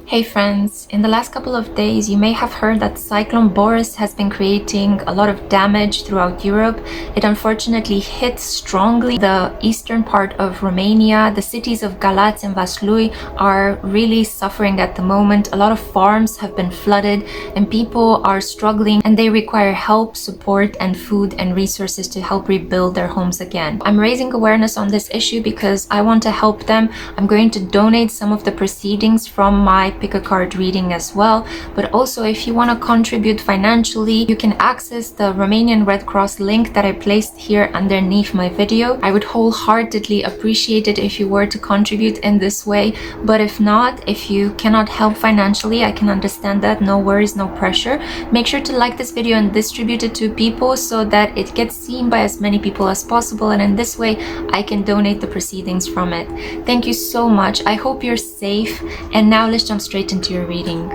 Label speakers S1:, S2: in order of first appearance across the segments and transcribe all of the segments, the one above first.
S1: Hey friends, in the last couple of days you may have heard that Cyclone Boris has been creating a lot of damage throughout Europe. It unfortunately hit strongly the eastern part of Romania. The cities of Galați and Vaslui are really suffering at the moment. A lot of farms have been flooded and people are struggling and they require help, support and food and resources to help rebuild their homes again. I'm raising awareness on this issue because I want to help them. I'm going to donate some of the proceedings from my pick a card reading as well, but also if you want to contribute financially, you can access the Romanian Red Cross link that I placed here underneath my video. I would wholeheartedly appreciate it if you were to contribute in this way, but if not, if you cannot help financially, I can understand that. No worries, no pressure. Make sure to like this video and distribute it to people so that it gets seen by as many people as possible, and in this way I can donate the proceedings from it. Thank you so much. I hope you're safe, and now let's jump straight into your reading.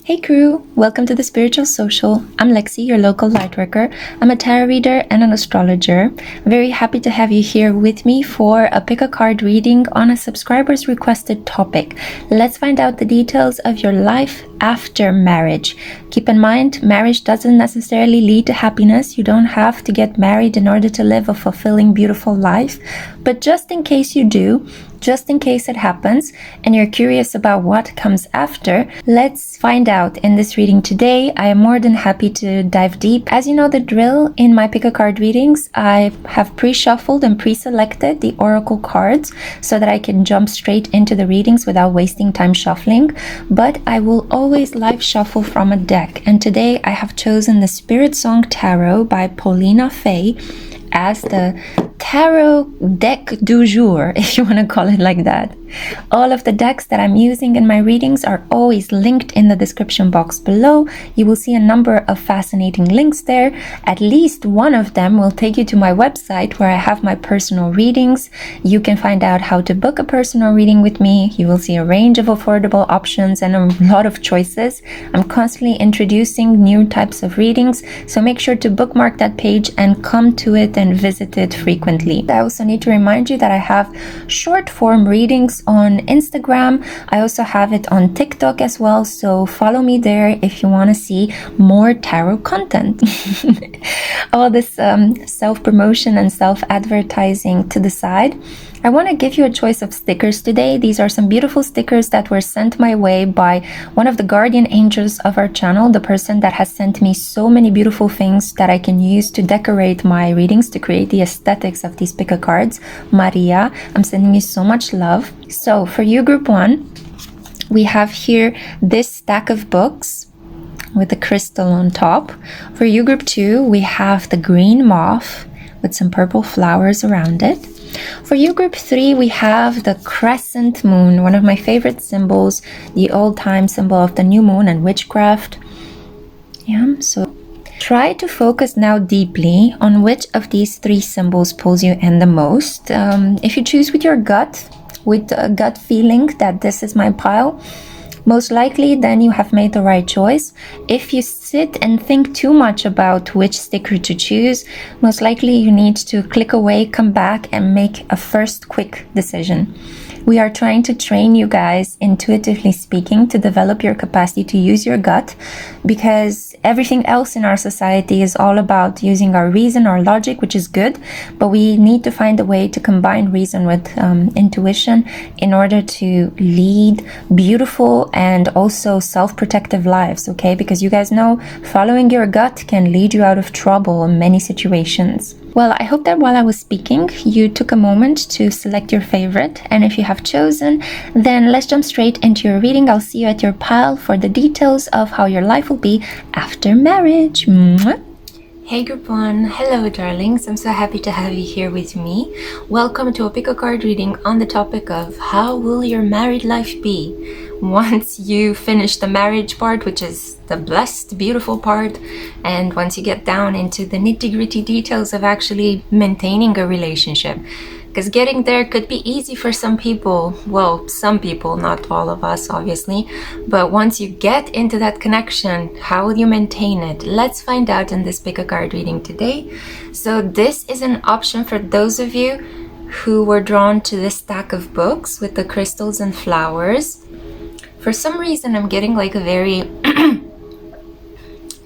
S1: Hey crew, welcome to the Spiritual Social. I'm Lexi, your local lightworker. I'm a tarot reader and an astrologer. I'm very happy to have you here with me for a pick a card reading on a subscriber's requested topic. Let's find out the details of your life after marriage. Keep in mind, marriage doesn't necessarily lead to happiness. You don't have to get married in order to live a fulfilling, beautiful life. But just in case you do, just in case it happens and you're curious about what comes after, let's find out in this reading today. I am more than happy to dive deep. As you know the drill, in my pick a card readings, I have pre-shuffled and pre-selected the oracle cards so that I can jump straight into the readings without wasting time shuffling. But I will always live shuffle from a deck, and today I have chosen the Spirit Song Tarot by Paulina Fay as the tarot deck du jour, if you want to call it like that. All of the decks that I'm using in my readings are always linked in the description box below. You will see a number of fascinating links there. At least one of them will take you to my website where I have my personal readings. You can find out how to book a personal reading with me. You will see a range of affordable options and a lot of choices. I'm constantly introducing new types of readings, so make sure to bookmark that page and come to it and visit it frequently. I also need to remind you that I have short form readings on Instagram. I also have it on TikTok as well, so follow me there if you want to see more tarot content. All this self-promotion and self-advertising to the side, I want to give you a choice of stickers today. These are some beautiful stickers that were sent my way by one of the guardian angels of our channel, the person that has sent me so many beautiful things that I can use to decorate my readings, to create the aesthetics of these pick a cards. Maria, I'm sending you so much love. So for you, group 1, we have here this stack of books with the crystal on top. For you, group 2, we have the green moth with some purple flowers around it. For you, group 3, we have the crescent moon, one of my favorite symbols, the old-time symbol of the new moon and witchcraft. Yeah, so try to focus now deeply on which of these 3 symbols pulls you in the most. If you choose with your gut, with a gut feeling that this is my pile, most likely then you have made the right choice. If you sit and think too much about which sticker to choose, most likely you need to click away, come back and make a first quick decision. We are trying to train you guys, intuitively speaking, to develop your capacity to use your gut, because everything else in our society is all about using our reason, our logic, which is good, but we need to find a way to combine reason with intuition in order to lead beautiful and also self-protective lives, okay? Because you guys know following your gut can lead you out of trouble in many situations. Well, I hope that while I was speaking, you took a moment to select your favorite. And if you have chosen, then let's jump straight into your reading. I'll see you at your pile for the details of how your life will be after marriage. Mwah. Hey group 1, hello darlings, I'm so happy to have you here with me. Welcome to a pick a card reading on the topic of how will your married life be once you finish the marriage part, which is the blessed, beautiful part, and once you get down into the nitty-gritty details of actually maintaining a relationship. Because getting there could be easy for some people. Well, some people, not all of us, obviously. But once you get into that connection, how will you maintain it? Let's find out in this pick a card reading today. So this is an option for those of you who were drawn to this stack of books with the crystals and flowers. For some reason, I'm getting like a very,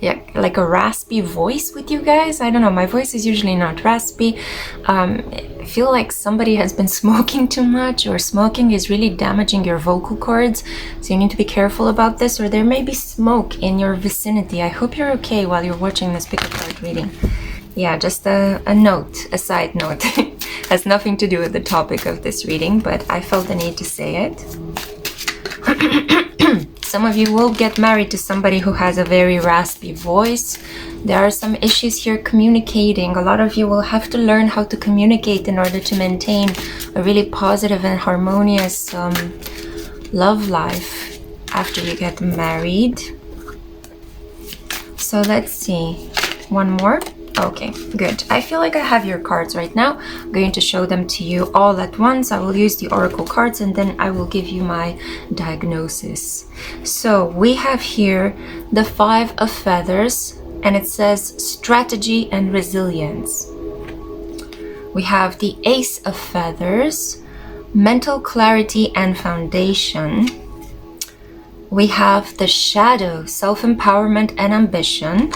S1: yeah, like a raspy voice with you guys. I don't know, my voice is usually not raspy. I feel like somebody has been smoking too much, or smoking is really damaging your vocal cords. So you need to be careful about this, or there may be smoke in your vicinity. I hope you're okay while you're watching this pick a card reading. Yeah, just a note, a side note. Has nothing to do with the topic of this reading, but I felt the need to say it. Some of you will get married to somebody who has a very raspy voice. There are some issues here communicating. A lot of you will have to learn how to communicate in order to maintain a really positive and harmonious love life after you get married. So let's see. One more. Okay, good. I feel like I have your cards right now. I'm going to show them to you all at once. I will use the oracle cards and then I will give you my diagnosis. So we have here the 5 of feathers, and it says strategy and resilience. We have the Ace of feathers, mental clarity and foundation. We have the shadow, self-empowerment and ambition.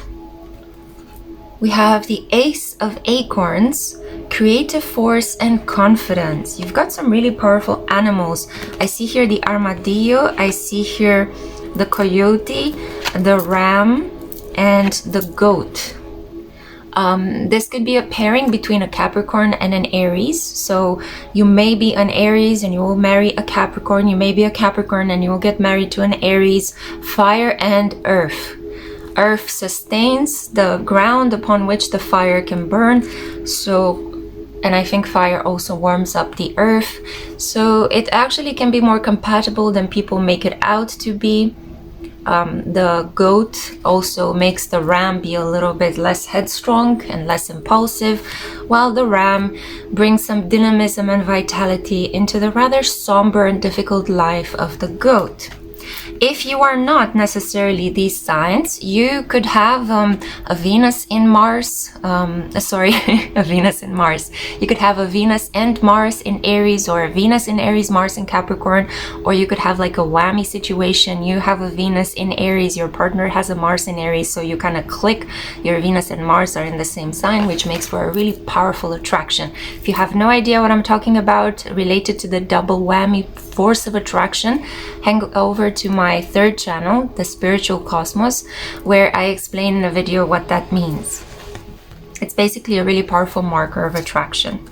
S1: We have the Ace of Acorns, creative force and confidence. You've got some really powerful animals. I see here the armadillo, I see here the coyote, the ram, and the goat. This could be a pairing between a Capricorn and an Aries. So you may be an Aries and you will marry a Capricorn. You may be a Capricorn and you will get married to an Aries. Fire and earth. Earth sustains the ground upon which the fire can burn. So, and I think fire also warms up the earth. So it actually can be more compatible than people make it out to be. The goat also makes the ram be a little bit less headstrong and less impulsive, while the ram brings some dynamism and vitality into the rather somber and difficult life of the goat. If you are not necessarily these signs, you could have a Venus in Mars, a Venus in Mars. You could have a Venus and Mars in Aries, or a Venus in Aries, Mars in Capricorn, or you could have like a whammy situation. You have a Venus in Aries, your partner has a Mars in Aries, so you kind of click, your Venus and Mars are in the same sign, which makes for a really powerful attraction. If you have no idea what I'm talking about related to the double whammy force of attraction, hang over to my 3rd channel, The Spiritual Cosmos, where I explain in a video what that means. It's basically a really powerful marker of attraction.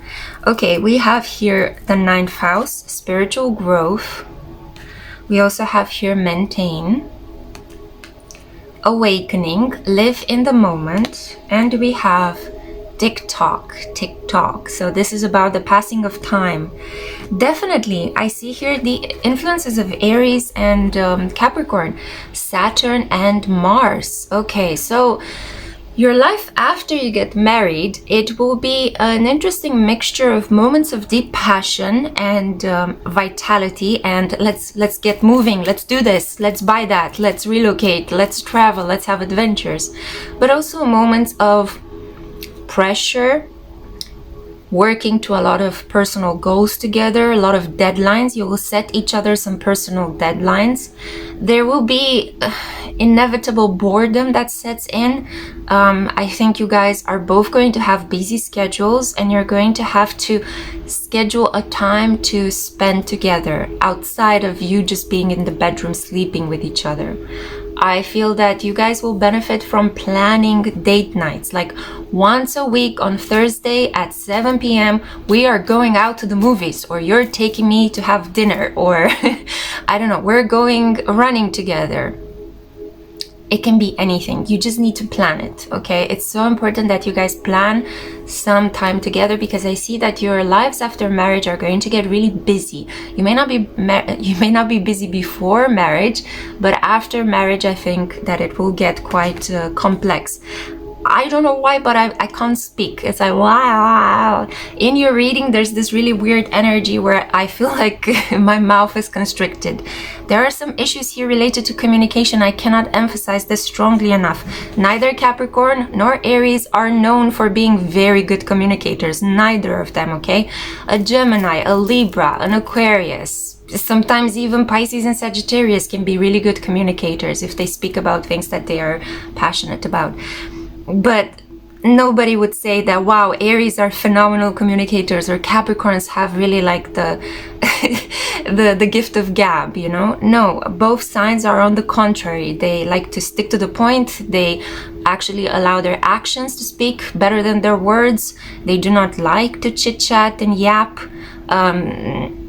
S1: Okay, we have here the 9th house, spiritual growth. We also have here maintain, awakening, live in the moment, and we have tick-tock. So this is about the passing of time. Definitely, I see here the influences of Aries and Capricorn, Saturn and Mars. Okay, so your life after you get married, it will be an interesting mixture of moments of deep passion and vitality, and let's get moving, let's do this, let's buy that, let's relocate, let's travel, let's have adventures, but also moments of pressure, working to a lot of personal goals together, a lot of deadlines. You will set each other some personal deadlines. There will be inevitable boredom that sets in. I think you guys are both going to have busy schedules, and you're going to have to schedule a time to spend together outside of you just being in the bedroom sleeping with each other. I feel that you guys will benefit from planning date nights, like once a week on Thursday at 7 p.m. we are going out to the movies, or you're taking me to have dinner, or I don't know, we're going running together. It can be anything. You just need to plan it, okay? It's so important that you guys plan some time together, because I see that your lives after marriage are going to get really busy. You may not be busy before marriage, but after marriage, I think that it will get quite complex. I don't know why, but I can't speak. It's like, wow. In your reading, there's this really weird energy where I feel like my mouth is constricted. There are some issues here related to communication. I cannot emphasize this strongly enough. Neither Capricorn nor Aries are known for being very good communicators. Neither of them, okay? A Gemini, a Libra, an Aquarius, sometimes even Pisces and Sagittarius can be really good communicators if they speak about things that they are passionate about. But nobody would say that, wow, Aries are phenomenal communicators, or Capricorns have really like the the gift of gab, you know? No, both signs are on the contrary. They like to stick to the point. They actually allow their actions to speak better than their words. They do not like to chit chat and yap.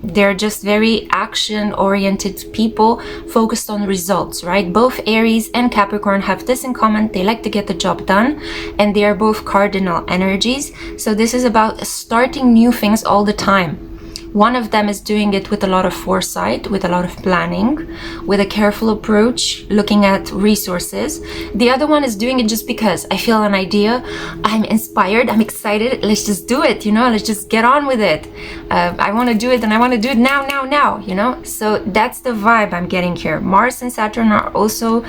S1: They're just very action-oriented people focused on results, right? Both Aries and Capricorn have this in common. They like to get the job done, and they are both cardinal energies. So this is about starting new things all the time. One of them is doing it with a lot of foresight, with a lot of planning, with a careful approach, looking at resources. The other one is doing it just because I feel an idea, I'm inspired, I'm excited, let's just do it, you know, let's just get on with it. I want to do it, and I want to do it now, you know? So that's the vibe I'm getting here. Mars and Saturn are also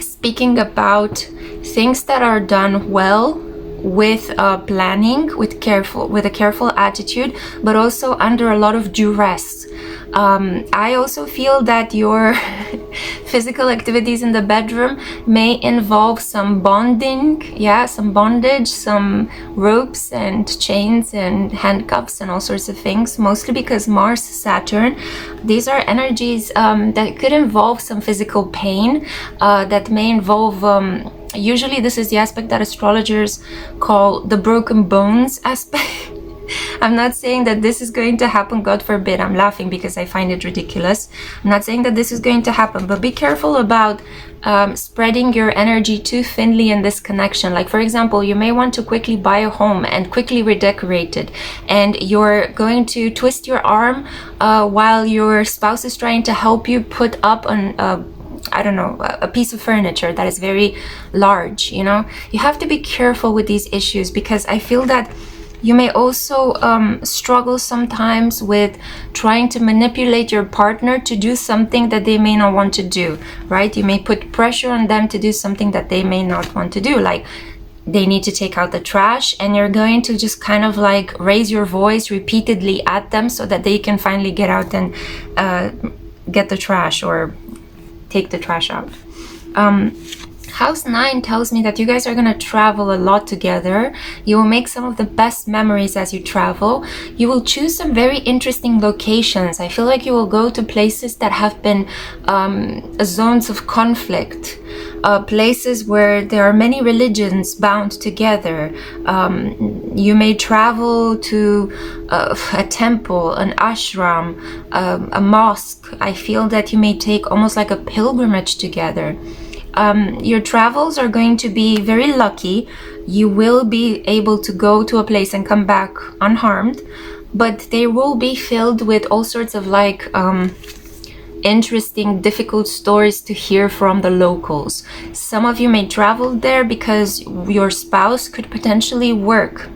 S1: speaking about things that are done well, with planning, with a careful attitude, but also under a lot of duress. I also feel that your physical activities in the bedroom may involve some bonding, some bondage, some ropes and chains and handcuffs and all sorts of things, mostly because Mars, Saturn, these are energies that could involve some physical pain, that may involve usually this is the aspect that astrologers call the broken bones aspect. I'm not saying that this is going to happen, God forbid. I'm laughing because I find it ridiculous. I'm not saying that this is going to happen, but be careful about spreading your energy too thinly in this connection. Like, for example, you may want to quickly buy a home and quickly redecorate it, and you're going to twist your arm while your spouse is trying to help you put up an I don't know, a piece of furniture that is very large, you know? You have to be careful with these issues, because I feel that you may also struggle sometimes with trying to manipulate your partner to do something that they may not want to do, right? You may put pressure on them to do something that they may not want to do, like they need to take out the trash, and you're going to just kind of like raise your voice repeatedly at them so that they can finally get out and get the trash or take the trash out. House 9 tells me that you guys are going to travel a lot together. You will make some of the best memories as you travel. You will choose some very interesting locations. I feel like you will go to places that have been zones of conflict, places where there are many religions bound together. You may travel to a temple, an ashram, a mosque. I feel that you may take almost like a pilgrimage together. Your travels are going to be very lucky. You will be able to go to a place and come back unharmed, but they will be filled with all sorts of like interesting, difficult stories to hear from the locals. Some of you may travel there because your spouse could potentially work.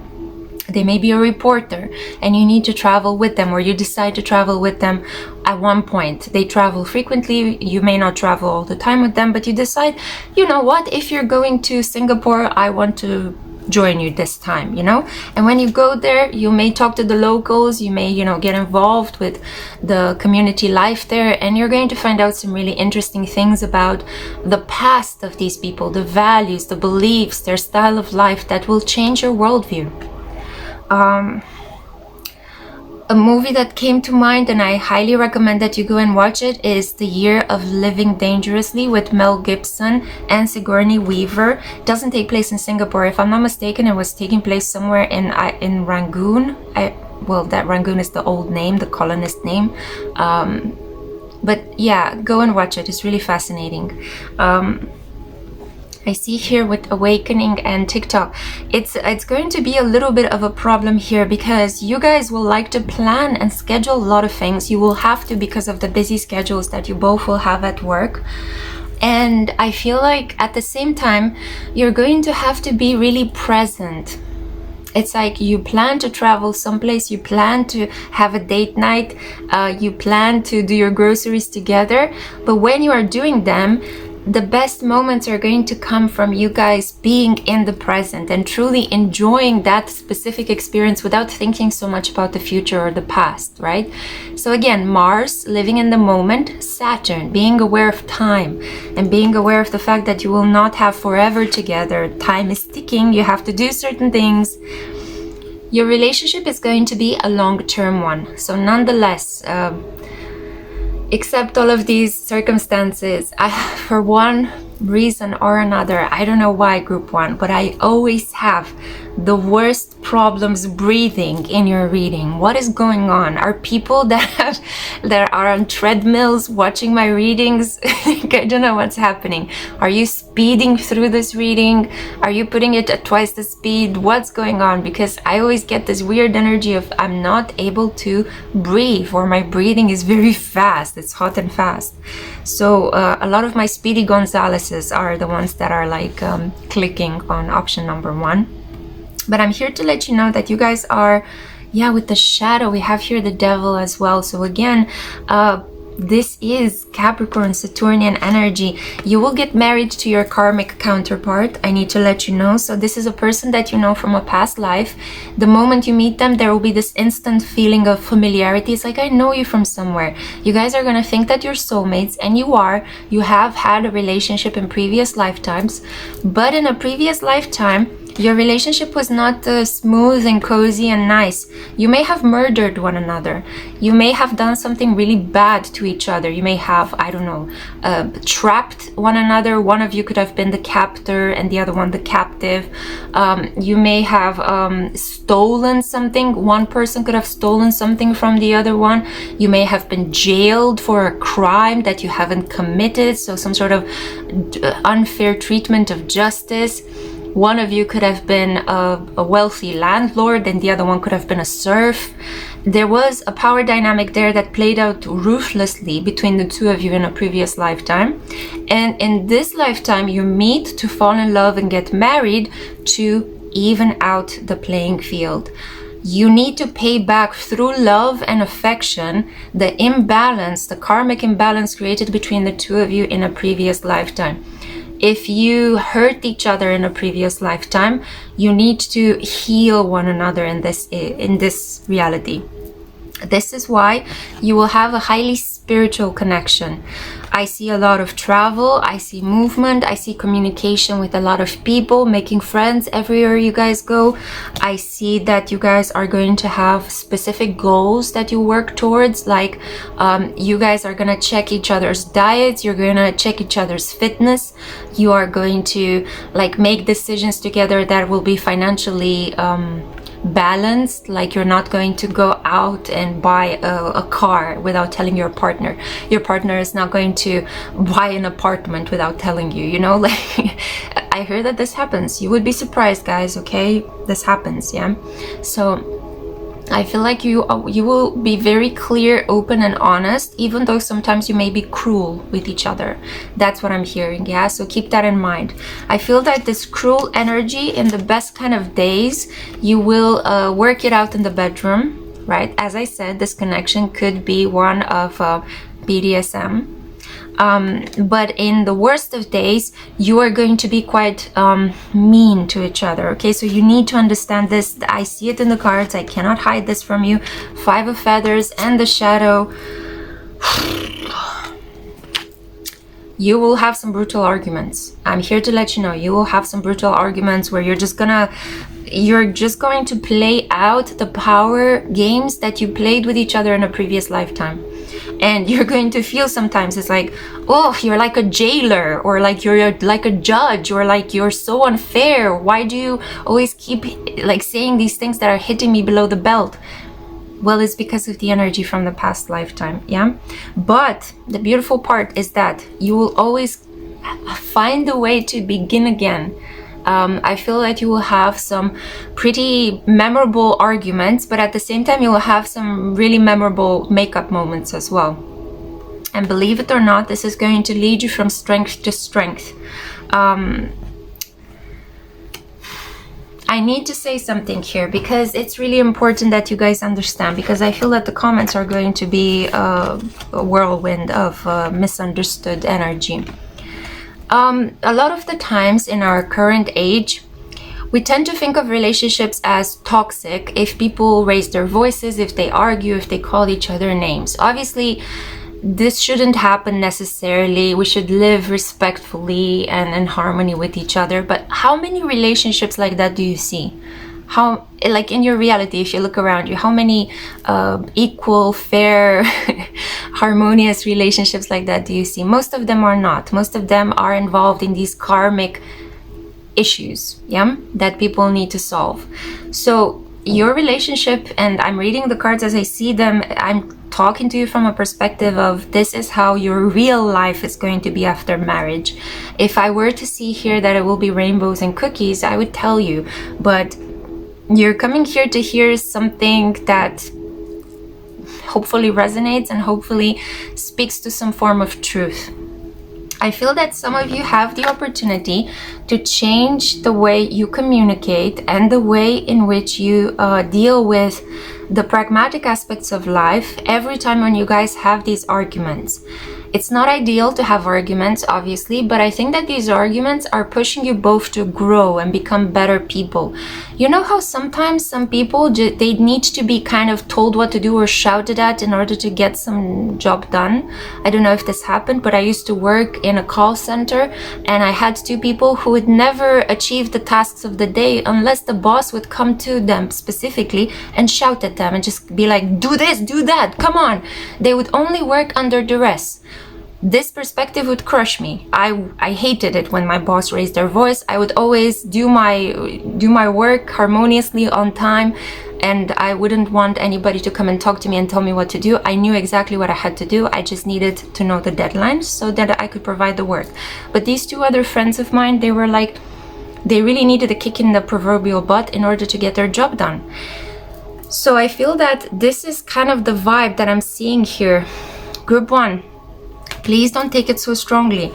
S1: They may be a reporter and you need to travel with them, or you decide to travel with them at one point. They travel frequently. You may not travel all the time with them, but you decide, you know what, if you're going to Singapore, I want to join you this time, you know? And when you go there, you may talk to the locals, you may, you know, get involved with the community life there, and you're going to find out some really interesting things about the past of these people, the values, the beliefs, their style of life that will change your worldview. A movie that came to mind, and I highly recommend that you go and watch it, is The Year of Living Dangerously with Mel Gibson and Sigourney Weaver. It doesn't take place in Singapore. If I'm not mistaken, it was taking place somewhere in Rangoon. Well, that Rangoon is the old name, the colonist name. But yeah, go and watch it. It's really fascinating. I see here with Awakening and TikTok, it's going to be a little bit of a problem here, because you guys will like to plan and schedule a lot of things. You will have to, because of the busy schedules that you both will have at work. And I feel like at the same time, you're going to have to be really present. It's like you plan to travel someplace, you plan to have a date night, you plan to do your groceries together, but when you are doing them, the best moments are going to come from you guys being in the present and truly enjoying that specific experience without thinking so much about the future or the past, right? So again, Mars, living in the moment, Saturn, being aware of time and being aware of the fact that you will not have forever together. Time is ticking, you have to do certain things. Your relationship is going to be a long-term one. So nonetheless, except all of these circumstances, for one reason or another, I don't know why, group one, but I always have the worst problems breathing in your reading. What is going on? Are people that are on treadmills watching my readings? I don't know what's happening. Are you speeding through this reading? Are you putting it at twice the speed? What's going on? Because I always get this weird energy of I'm not able to breathe, or my breathing is very fast. It's hot and fast. So a lot of my Speedy Gonzaleses are the ones that are like clicking on option number one. But I'm here to let you know that you guys are, yeah, with the shadow, we have here the devil as well. So again, this is Capricorn, Saturnian energy. You will get married to your karmic counterpart. I need to let you know. So this is a person that you know from a past life. The moment you meet them, there will be this instant feeling of familiarity. It's like, I know you from somewhere. You guys are going to think that you're soulmates, and you are. You have had a relationship in previous lifetimes. But in a previous lifetime, your relationship was not smooth and cozy and nice. You may have murdered one another. You may have done something really bad to each other. You may have, I don't know, trapped one another. One of you could have been the captor and the other one the captive. You may have stolen something. One person could have stolen something from the other one. You may have been jailed for a crime that you haven't committed. So some sort of unfair treatment of justice. One of you could have been a wealthy landlord and the other one could have been a serf. There was a power dynamic there that played out ruthlessly between the two of you in a previous lifetime. And in this lifetime, you meet to fall in love and get married to even out the playing field. You need to pay back through love and affection the imbalance, the karmic imbalance created between the two of you in a previous lifetime. If you hurt each other in a previous lifetime, you need to heal one another in this reality. This is why you will have a highly spiritual connection. I see a lot of travel, I see movement, I see communication with a lot of people, making friends everywhere you guys go. I see that you guys are going to have specific goals that you work towards, like you guys are going to check each other's diets, you're going to check each other's fitness, you are going to like make decisions together that will be financially balanced. Like you're not going to go out and buy a car without telling your partner. Your partner is not going to buy an apartment without telling you, you know, like I heard that this happens. You would be surprised, guys, okay? This happens, yeah? So I feel like you will be very clear, open and honest, even though sometimes you may be cruel with each other. That's what I'm hearing, yeah? So keep that in mind. I feel that this cruel energy in the best kind of days, you will work it out in the bedroom, right? As I said, this connection could be one of BDSM. But in the worst of days, you are going to be quite mean to each other, okay? So you need to understand this. I see it in the cards. I cannot hide this from you. 5 of Feathers and the Shadow. You will have some brutal arguments. I'm here to let you know, you will have some brutal arguments where you're just going to play out the power games that you played with each other in a previous lifetime. And you're going to feel sometimes it's like, oh, you're like a jailer, or like you're like a judge, or like you're so unfair. Why do you always keep like saying these things that are hitting me below the belt? Well, it's because of the energy from the past lifetime, yeah? But the beautiful part is that you will always find a way to begin again. I feel that you will have some pretty memorable arguments, but at the same time you will have some really memorable makeup moments as well. And believe it or not, this is going to lead you from strength to strength. I need to say something here because it's really important that you guys understand, because I feel that the comments are going to be a whirlwind of misunderstood energy. A lot of the times in our current age, we tend to think of relationships as toxic if people raise their voices, if they argue, if they call each other names. Obviously, this shouldn't happen necessarily. We should live respectfully and in harmony with each other. But how many relationships like that do you see? How, like in your reality, if you look around you, how many equal, fair, harmonious relationships like that do you see? Most of them are not. Most of them are involved in these karmic issues, yeah, that people need to solve. So your relationship, and I'm reading the cards as I see them, I'm talking to you from a perspective of this is how your real life is going to be after marriage. If I were to see here that it will be rainbows and cookies, I would tell you, but you're coming here to hear something that hopefully resonates and hopefully speaks to some form of truth. I feel that some of you have the opportunity to change the way you communicate and the way in which you deal with the pragmatic aspects of life every time when you guys have these arguments. It's not ideal to have arguments, obviously, but I think that these arguments are pushing you both to grow and become better people. You know how sometimes some people, they need to be kind of told what to do or shouted at in order to get some job done? I don't know if this happened, but I used to work in a call center and I had two people who would never achieve the tasks of the day unless the boss would come to them specifically and shout at them and just be like, do this, do that, come on. They would only work under duress. This perspective would crush me. I hated it when my boss raised their voice. I would always do my work harmoniously on time, and I wouldn't want anybody to come and talk to me and tell me what to do. I knew exactly what I had to do. I just needed to know the deadlines so that I could provide the work. But these two other friends of mine, they were like, they really needed a kick in the proverbial butt in order to get their job done. So I feel that this is kind of the vibe that I'm seeing here. Group 1. Please don't take it so strongly.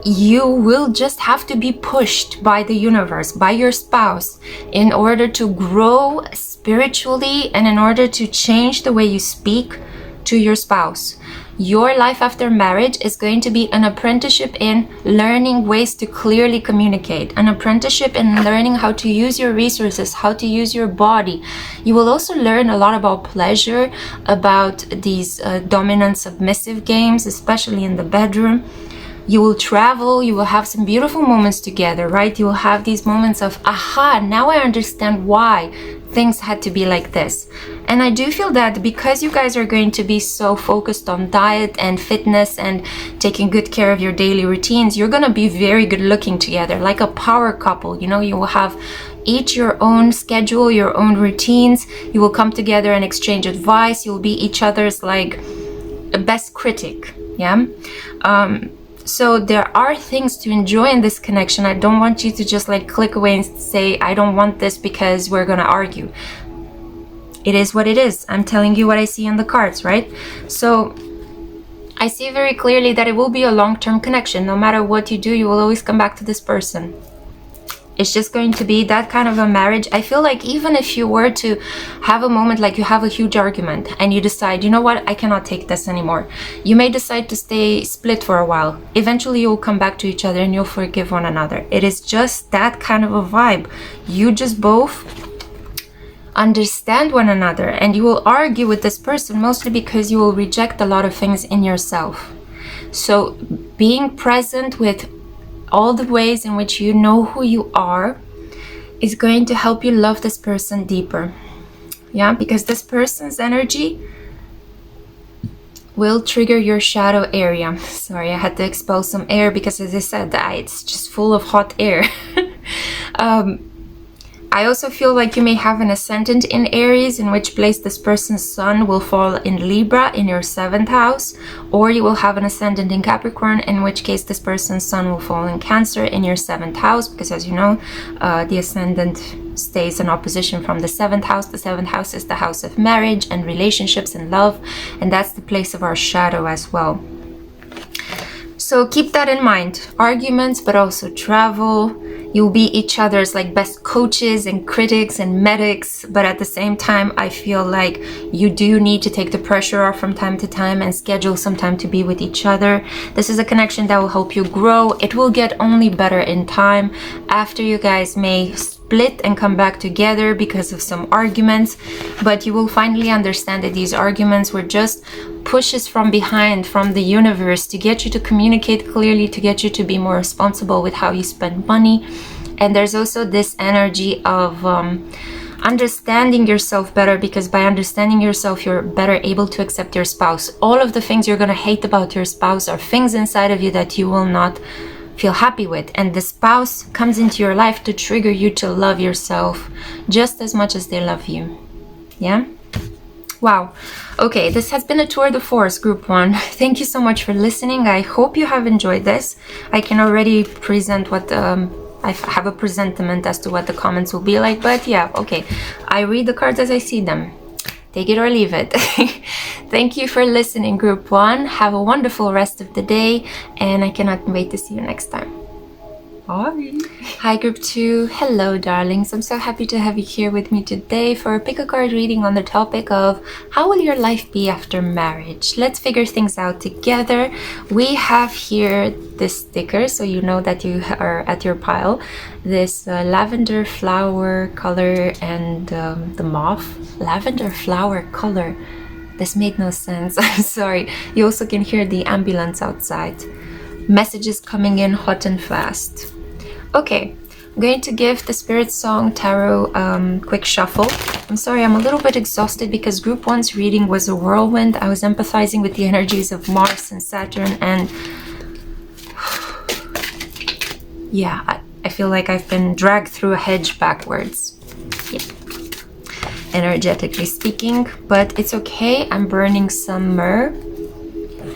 S1: You will just have to be pushed by the universe, by your spouse, in order to grow spiritually and in order to change the way you speak to your spouse. Your life after marriage is going to be an apprenticeship in learning ways to clearly communicate, an apprenticeship in learning how to use your resources, how to use your body. You will also learn a lot about pleasure, about these dominant submissive games, especially in the bedroom. You will travel, you will have some beautiful moments together, right? You will have these moments of, aha, now I understand why things had to be like this. And I do feel that because you guys are going to be so focused on diet and fitness and taking good care of your daily routines, you're going to be very good looking together, like a power couple. You know, you will have each your own schedule, your own routines. You will come together and exchange advice. You'll be each other's like best critic. Yeah. So there are things to enjoy in this connection. I don't want you to just like click away and say, I don't want this because we're gonna argue. It is what it is. I'm telling you what I see on the cards, right? So I see very clearly that it will be a long-term connection. No matter what you do, you will always come back to this person. It's just going to be that kind of a marriage. I feel like even if you were to have a moment like you have a huge argument and you decide, you know what, I cannot take this anymore. You may decide to stay split for a while. Eventually you'll come back to each other and you'll forgive one another. It is just that kind of a vibe. You just both understand one another, and you will argue with this person mostly because you will reject a lot of things in yourself. So being present with all the ways in which you know who you are is going to help you love this person deeper. Yeah, because this person's energy will trigger your shadow area. Sorry, I had to expel some air because, as I said, it's just full of hot air. I also feel like you may have an ascendant in Aries, in which place this person's sun will fall in Libra in your 7th house, or you will have an ascendant in Capricorn, in which case this person's sun will fall in Cancer in your 7th house, because as you know, the ascendant stays in opposition from the 7th house. The 7th house is the house of marriage and relationships and love, and that's the place of our shadow as well. So keep that in mind. Arguments, but also travel. You'll be each other's like best coaches and critics and medics, but at the same time, I feel like you do need to take the pressure off from time to time and schedule some time to be with each other. This is a connection that will help you grow. It will get only better in time. After, you guys may split and come back together because of some arguments, but you will finally understand that these arguments were just pushes from behind, from the universe, to get you to communicate clearly, to get you to be more responsible with how you spend money. And there's also this energy of understanding yourself better, because by understanding yourself, you're better able to accept your spouse. All of the things you're going to hate about your spouse are things inside of you that you will not feel happy with, and the spouse comes into your life to trigger you to love yourself just as much as they love you. Yeah. Wow. Okay, this has been a tour de force, group 1. Thank you so much for listening. I hope you have enjoyed this. I can already present what I have a presentiment as to what the comments will be like, but yeah, okay. I read the cards as I see them. Take it or leave it. Thank you for listening, group 1. Have a wonderful rest of the day, and I cannot wait to see you next time. Bye. Hi, group 2. Hello, darlings. I'm so happy to have you here with me today for a pick a card reading on the topic of how will your life be after marriage. Let's figure things out together. We have here this sticker, so you know that you are at your pile. This lavender flower color and the moth. Lavender flower color. This made no sense. I'm sorry. You also can hear the ambulance outside. Messages coming in hot and fast. Okay, I'm going to give the Spirit Song Tarot quick shuffle. I'm sorry, I'm a little bit exhausted because group 1's reading was a whirlwind. I was empathizing with the energies of Mars and Saturn, and yeah, I feel like I've been dragged through a hedge backwards. Yeah. Energetically speaking, but it's okay. I'm burning some myrrh.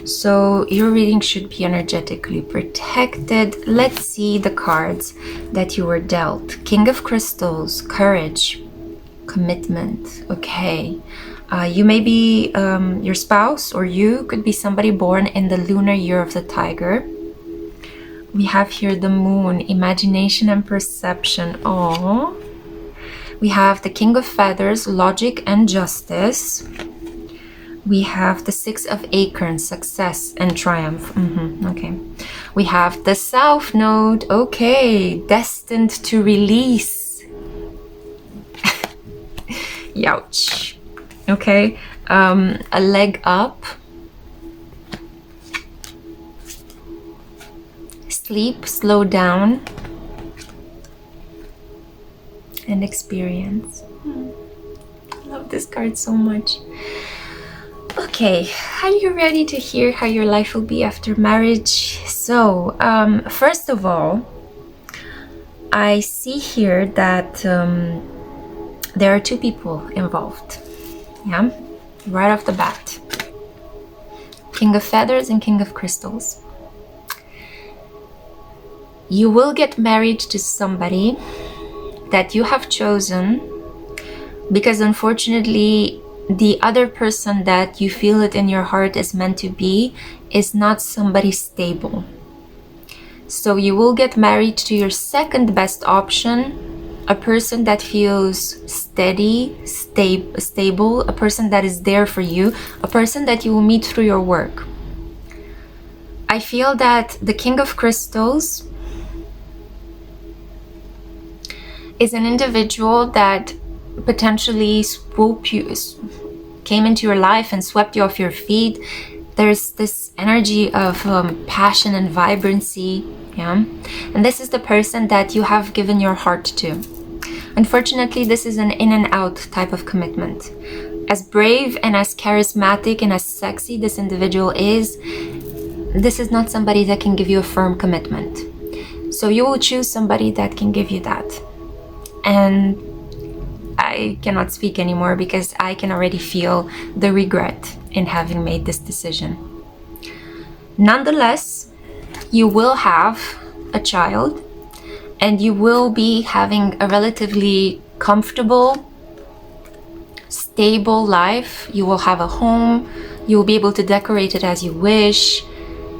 S1: So your reading should be energetically protected. Let's see the cards that you were dealt. King of Crystals, courage, commitment. Okay. You may be your spouse, or you could be somebody born in the lunar year of the tiger. We have here the moon, imagination and perception. Oh. We have the King of Feathers, logic and justice. We have the Six of Acorns, success and triumph. Okay. We have the South Node. Okay. Destined to release. Youch. Okay. A leg up. Sleep, slow down. And experience. I love this card so much. Okay, are you ready to hear how your life will be after marriage? So, first of all, I see here that there are 2 people involved. Yeah, right off the bat. King of Feathers and King of Crystals. You will get married to somebody that you have chosen because unfortunately the other person that you feel it in your heart is meant to be is not somebody stable. So you will get married to your second best option, a person that feels steady, stable, a person that is there for you, a person that you will meet through your work. I feel that the King of Crystals is an individual that potentially came into your life and swept you off your feet. There's this energy of passion and vibrancy, yeah, and this is the person that you have given your heart to. Unfortunately, this is an in and out type of commitment. As brave and as charismatic and as sexy this individual is, this is not somebody that can give you a firm commitment. So you will choose somebody that can give you that. And I cannot speak anymore because I can already feel the regret in having made this decision. Nonetheless, you will have a child and you will be having a relatively comfortable, stable life. You will have a home. You will be able to decorate it as you wish.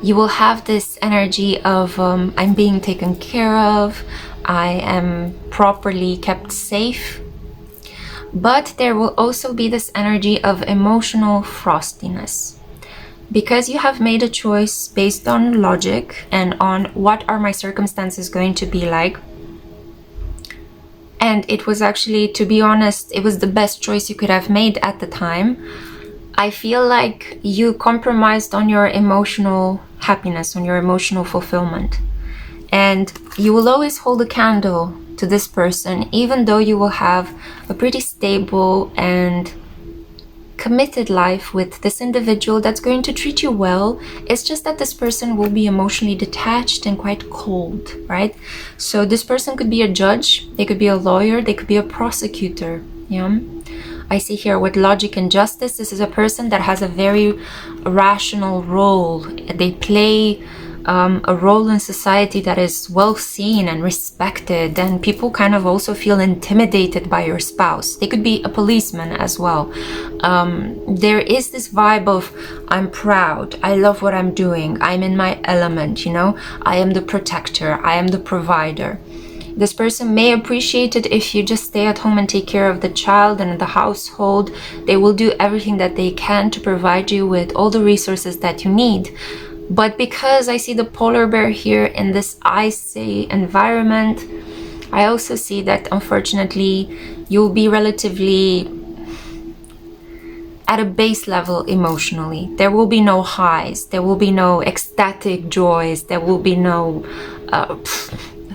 S1: you will have this energy of I'm being taken care of, I am properly kept safe. But there will also be this energy of emotional frostiness, because you have made a choice based on logic and on what are my circumstances going to be like. And it was actually, to be honest, it was the best choice you could have made at the time. I feel like you compromised on your emotional happiness, on your emotional fulfillment. And you will always hold a candle to this person, even though you will have a pretty stable and committed life with this individual that's going to treat you well. It's just that this person will be emotionally detached and quite cold, right? So this person could be a judge, they could be a lawyer, they could be a prosecutor. Yeah, I see here with logic and justice, this is a person that has a very rational role. They play a role in society that is well seen and respected, and people kind of also feel intimidated by your spouse. They could be a policeman as well. There is this vibe of I'm proud, I love what I'm doing, I'm in my element, you know, I am the protector, I am the provider. This person may appreciate it if you just stay at home and take care of the child and the household. They will do everything that they can to provide you with all the resources that you need. But because I see the polar bear here in this icy environment, I also see that unfortunately you'll be relatively at a base level emotionally. There will be no highs, there will be no ecstatic joys, there will be no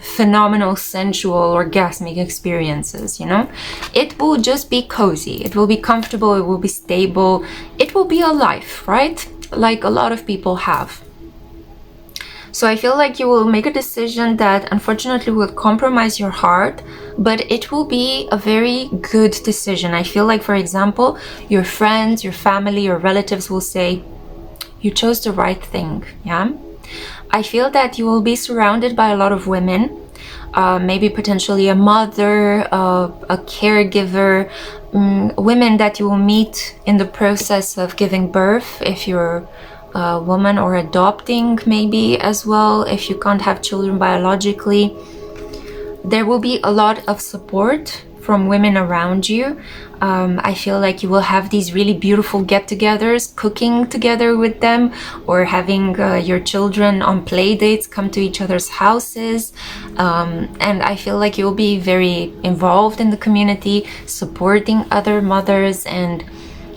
S1: phenomenal sensual orgasmic experiences, you know. It will just be cozy, it will be comfortable, it will be stable, it will be a life, right? Like a lot of people have. So I feel like you will make a decision that unfortunately will compromise your heart, but it will be a very good decision. I feel like, for example, your friends, your family, your relatives will say, you chose the right thing, yeah? I feel that you will be surrounded by a lot of women, maybe potentially a mother, a caregiver, women that you will meet in the process of giving birth, if you're a woman, or adopting maybe as well, if you can't have children biologically. There will be a lot of support from women around you. I feel like you will have these really beautiful get-togethers, cooking together with them, or having your children on play dates, come to each other's houses. And I feel like you'll be very involved in the community, supporting other mothers, and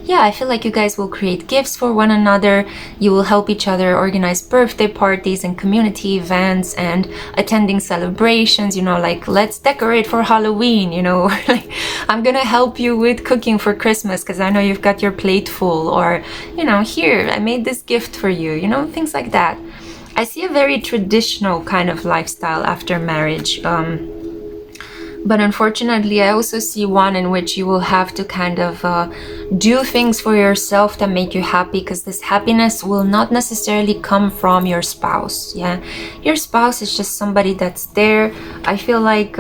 S1: yeah, I feel like you guys will create gifts for one another. You will help each other organize birthday parties and community events and attending celebrations, you know, like let's decorate for Halloween, you know, or like I'm gonna help you with cooking for Christmas because I know you've got your plate full, or, you know, here, I made this gift for you, you know, things like that. I see a very traditional kind of lifestyle after marriage. But unfortunately, I also see one in which you will have to kind of do things for yourself that make you happy, because this happiness will not necessarily come from your spouse. Yeah, your spouse is just somebody that's there. I feel like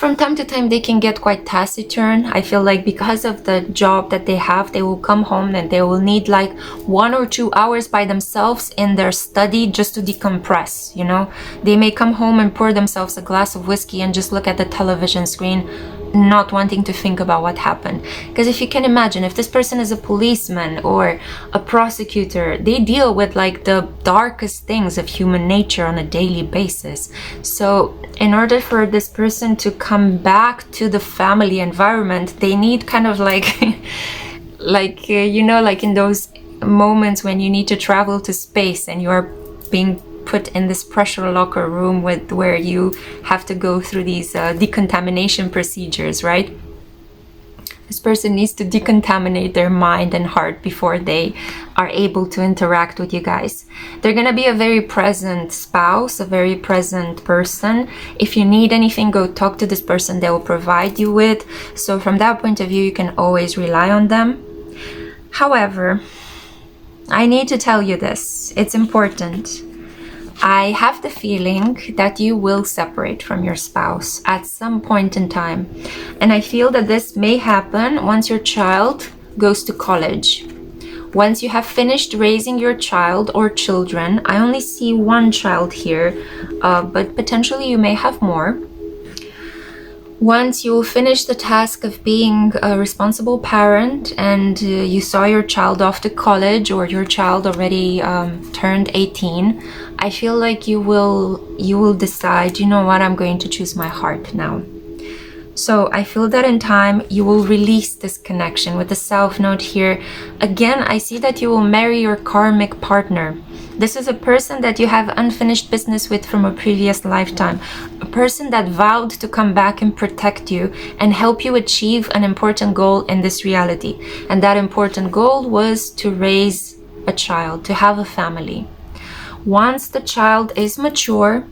S1: from time to time they can get quite taciturn. I feel like because of the job that they have, they will come home and they will need like 1 or 2 hours by themselves in their study just to decompress, you know. They may come home and pour themselves a glass of whiskey and just look at the television screen, not wanting to think about what happened. Because if you can imagine, if this person is a policeman or a prosecutor, they deal with like the darkest things of human nature on a daily basis. So in order for this person to come back to the family environment, they need kind of like you know, like in those moments when you need to travel to space and you are being put in this pressure locker room with where you have to go through these decontamination procedures, right? This person needs to decontaminate their mind and heart before they are able to interact with you guys. They're gonna be a very present spouse, a very present person. If you need anything, go talk to this person, they will provide you with. So from that point of view, you can always rely on them. However, I need to tell you this, it's important. I have the feeling that you will separate from your spouse at some point in time. And I feel that this may happen once your child goes to college, Once you have finished raising your child or children, I only see one child here, but potentially you may have more. Once you finish the task of being a responsible parent and you saw your child off to college, or your child already turned 18, I feel like you will decide, you know what, I'm going to choose my heart now. So I feel that in time you will release this connection. With the South Node here, again, I see that you will marry your karmic partner. This is a person that you have unfinished business with from a previous lifetime. A person that vowed to come back and protect you and help you achieve an important goal in this reality. And that important goal was to raise a child, to have a family. Once the child is mature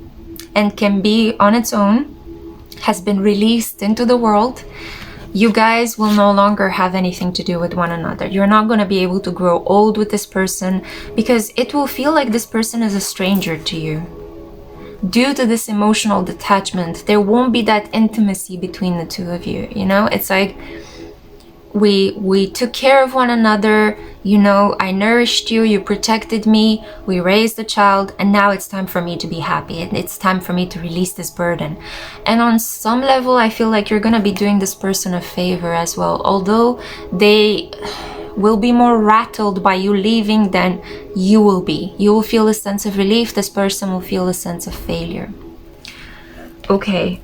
S1: and can be on its own, has been released into the world, you guys will no longer have anything to do with one another. You're not going to be able to grow old with this person, because it will feel like this person is a stranger to you. Due to this emotional detachment, there won't be that intimacy between the two of you. You know, it's like we took care of one another, you know, I nourished you, you protected me, we raised a child, and now it's time for me to be happy, and it's time for me to release this burden. And on some level, I feel like you're gonna be doing this person a favor as well, although they will be more rattled by you leaving than you will be. You will feel a sense of relief, this person will feel a sense of failure. Okay,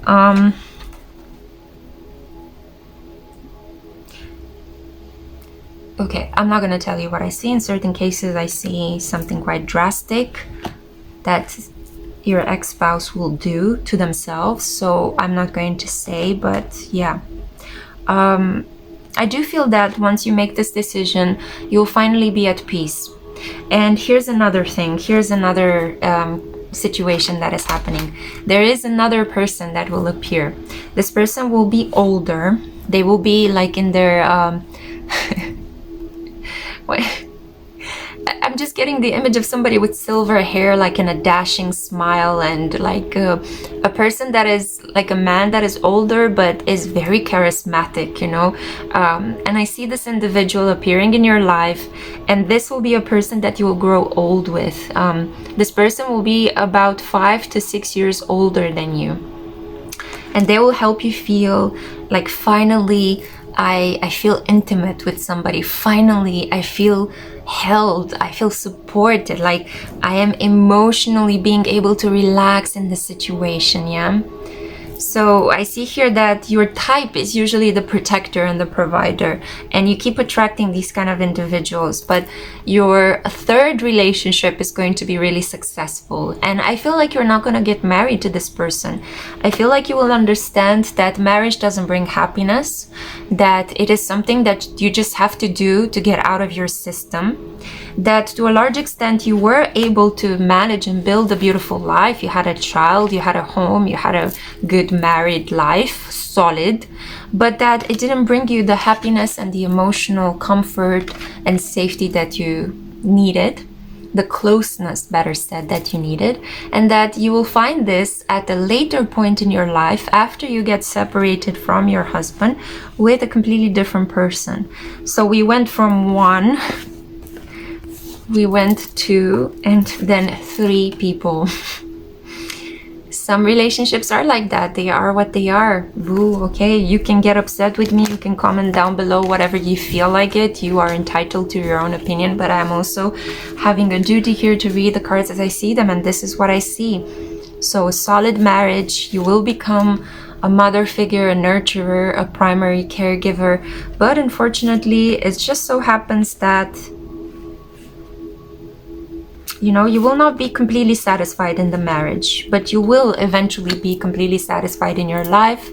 S1: okay, I'm not going to tell you what I see. In certain cases, I see something quite drastic that your ex-spouse will do to themselves. So I'm not going to say, but yeah. I do feel that once you make this decision, you'll finally be at peace. And here's another thing. Here's another situation that is happening. There is another person that will appear. This person will be older. They will be like in their... I'm just getting the image of somebody with silver hair, like in a dashing smile, and like a person that is like a man that is older but is very charismatic, you know. And I see this individual appearing in your life, and this will be a person that you will grow old with. This person will be about 5 to 6 years older than you, and they will help you feel like, finally I feel intimate with somebody. Finally, I feel held. I feel supported. Like I am emotionally being able to relax in the situation. Yeah. So I see here that your type is usually the protector and the provider, and you keep attracting these kind of individuals, but your third relationship is going to be really successful. And I feel like you're not going to get married to this person. I feel like you will understand that marriage doesn't bring happiness, that it is something that you just have to do to get out of your system, that to a large extent you were able to manage and build a beautiful life. You had a child, you had a home, you had a good married life, solid, but that it didn't bring you the happiness and the emotional comfort and safety that you needed, the closeness, better said, that you needed, and that you will find this at a later point in your life after you get separated from your husband with a completely different person. So we went from one, we went two, and then 3 people. Some relationships are like that. They are what they are. Boo, okay? You can get upset with me. You can comment down below whatever you feel like it. You are entitled to your own opinion, but I'm also having a duty here to read the cards as I see them, and this is what I see. So a solid marriage, you will become a mother figure, a nurturer, a primary caregiver, but unfortunately, it just so happens that you know, you will not be completely satisfied in the marriage, but you will eventually be completely satisfied in your life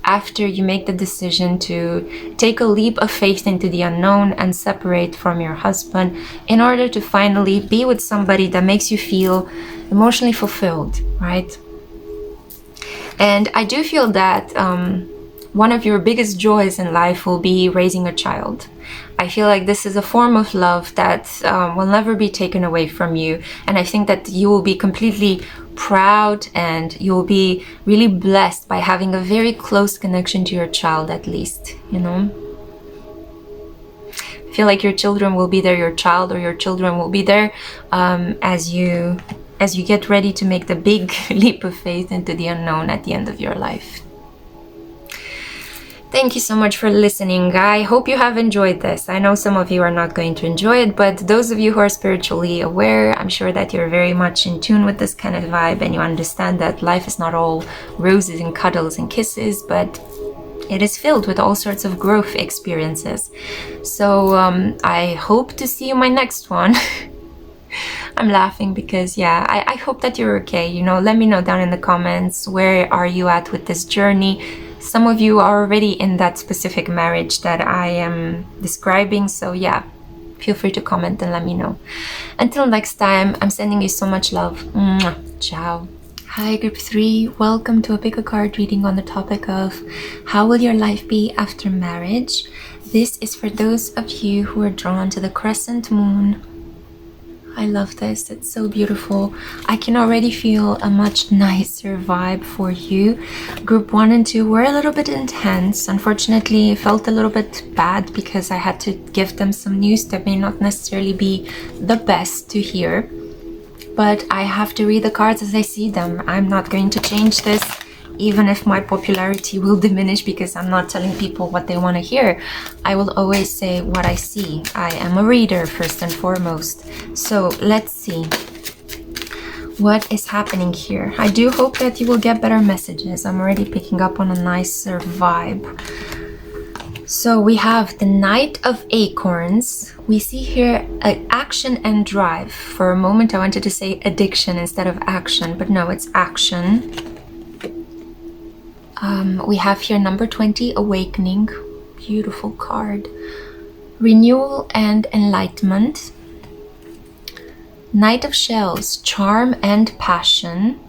S1: after you make the decision to take a leap of faith into the unknown and separate from your husband in order to finally be with somebody that makes you feel emotionally fulfilled, right? And I do feel that one of your biggest joys in life will be raising a child. I feel like this is a form of love that will never be taken away from you. And I think that you will be completely proud and you will be really blessed by having a very close connection to your child, at least, you know. feel like your children will be there, your child or your children will be there as you get ready to make the big leap of faith into the unknown at the end of your life. Thank you so much for listening. I hope you have enjoyed this. I know some of you are not going to enjoy it, but those of you who are spiritually aware, I'm sure that you're very much in tune with this kind of vibe and you understand that life is not all roses and cuddles and kisses, but it is filled with all sorts of growth experiences. So I hope to see you in my next one. I'm laughing because, yeah, I hope that you're okay. You know, let me know down in the comments, where are you at with this journey? Some of you are already in that specific marriage that I am describing. So yeah, feel free to comment and let me know. Until next time, I'm sending you so much love. Mwah. Ciao. Hi group 3, welcome to a pick a card reading on the topic of how will your life be after marriage. This is for those of you who are drawn to the crescent moon. I love this, it's so beautiful. I can already feel a much nicer vibe for you. Group 1 and 2 were a little bit intense. Unfortunately, it felt a little bit bad because I had to give them some news that may not necessarily be the best to hear. But I have to read the cards as I see them. I'm not going to change this, even if my popularity will diminish because I'm not telling people what they want to hear. I will always say what I see. I am a reader first and foremost. So let's see what is happening here. I do hope that you will get better messages. I'm already picking up on a nicer vibe. So we have the Knight of Acorns. We see here action and drive. For a moment I wanted to say addiction instead of action, but no, it's action. We have here number 20, Awakening. Beautiful card. Renewal and Enlightenment. Knight of Shells, Charm and Passion.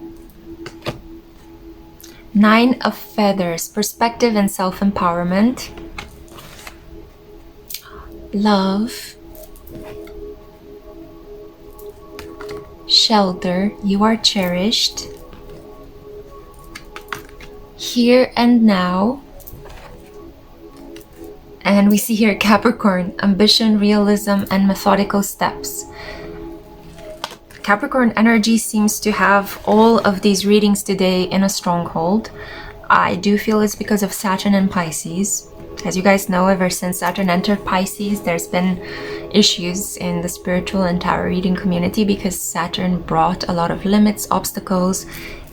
S1: 9 of Feathers, Perspective and Self-Empowerment. Love. Shelter, You Are Cherished. Here and Now. And we see here Capricorn, Ambition, Realism, and Methodical Steps. Capricorn energy seems to have all of these readings today in a stronghold. I do feel it's because of Saturn and Pisces. As you guys know, ever since Saturn entered Pisces, there's been issues in the spiritual and tarot reading community because Saturn brought a lot of limits, obstacles.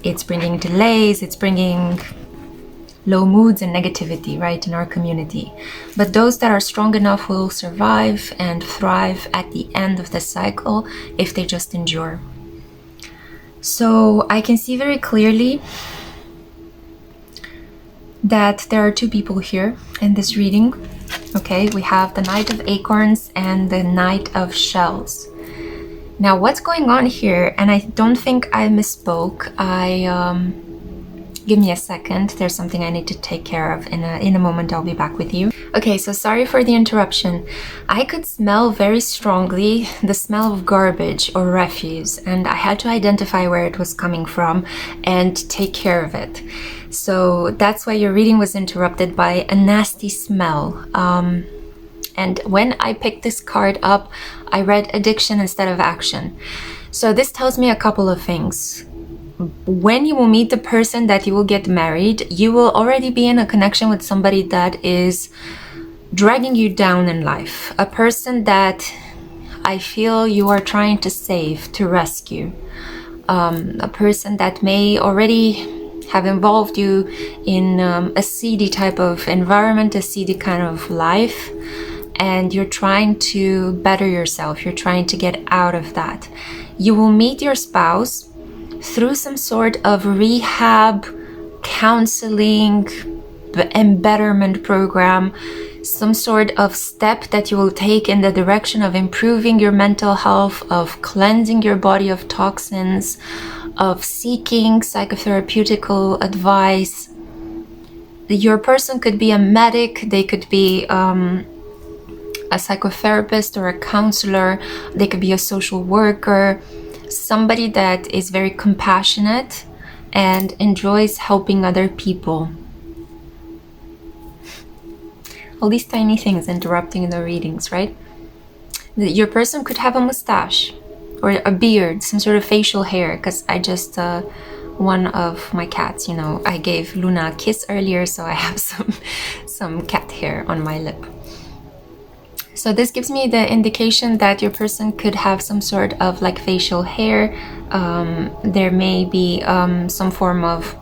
S1: It's bringing delays, it's bringing low moods and negativity, right, in our community. But those that are strong enough will survive and thrive at the end of the cycle if they just endure. So I can see very clearly that there are two people here in this reading. Okay, we have the Knight of Acorns and the Knight of Shells. Now what's going on here, and I don't think I misspoke, give me a second, there's something I need to take care of. In a moment I'll be back with you. Okay, so sorry for the interruption. I could smell very strongly the smell of garbage or refuse, and I had to identify where it was coming from and take care of it. So that's why your reading was interrupted by a nasty smell. And when I picked this card up, I read addiction instead of action. So this tells me a couple of things. When you will meet the person that you will get married, you will already be in a connection with somebody that is dragging you down in life. A person that I feel you are trying to save, to rescue. A person that may already have involved you in a seedy type of environment, a seedy kind of life, and you're trying to better yourself, you're trying to get out of that. You will meet your spouse through some sort of rehab, counseling, and betterment program, some sort of step that you will take in the direction of improving your mental health, of cleansing your body of toxins, of seeking psychotherapeutical advice. Your person could be a medic, they could be a psychotherapist or a counselor, they could be a social worker, somebody that is very compassionate and enjoys helping other people. all these tiny things interrupting the readings, right? Your person could have a mustache or a beard, some sort of facial hair, because I just one of my cats, you know, I gave Luna a kiss earlier, so I have some cat hair on my lip. So this gives me the indication that your person could have some sort of like facial hair. There may be some form of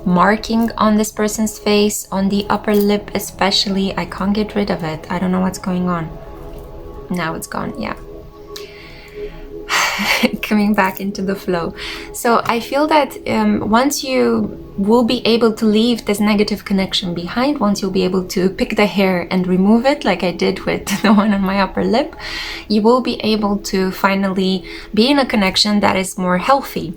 S1: marking on this person's face, on the upper lip especially. I can't get rid of it. I don't know what's going on. Now it's gone, yeah. Coming back into the flow. So I feel that once you will be able to leave this negative connection behind, once you'll be able to pick the hair and remove it, like I did with the one on my upper lip, you will be able to finally be in a connection that is more healthy.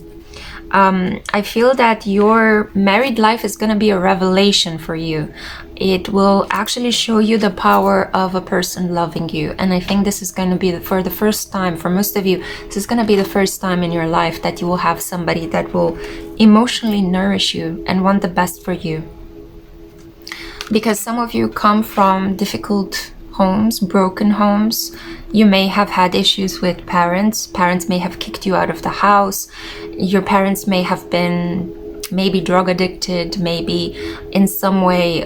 S1: I feel that your married life is going to be a revelation for you. It will actually show you the power of a person loving you. And I think this is going to be for the first time, for most of you, this is going to be the first time in your life that you will have somebody that will emotionally nourish you and want the best for you. Because some of you come from difficult homes, broken homes. You may have had issues with parents. Parents may have kicked you out of the house. Your parents may have been maybe drug addicted, maybe in some way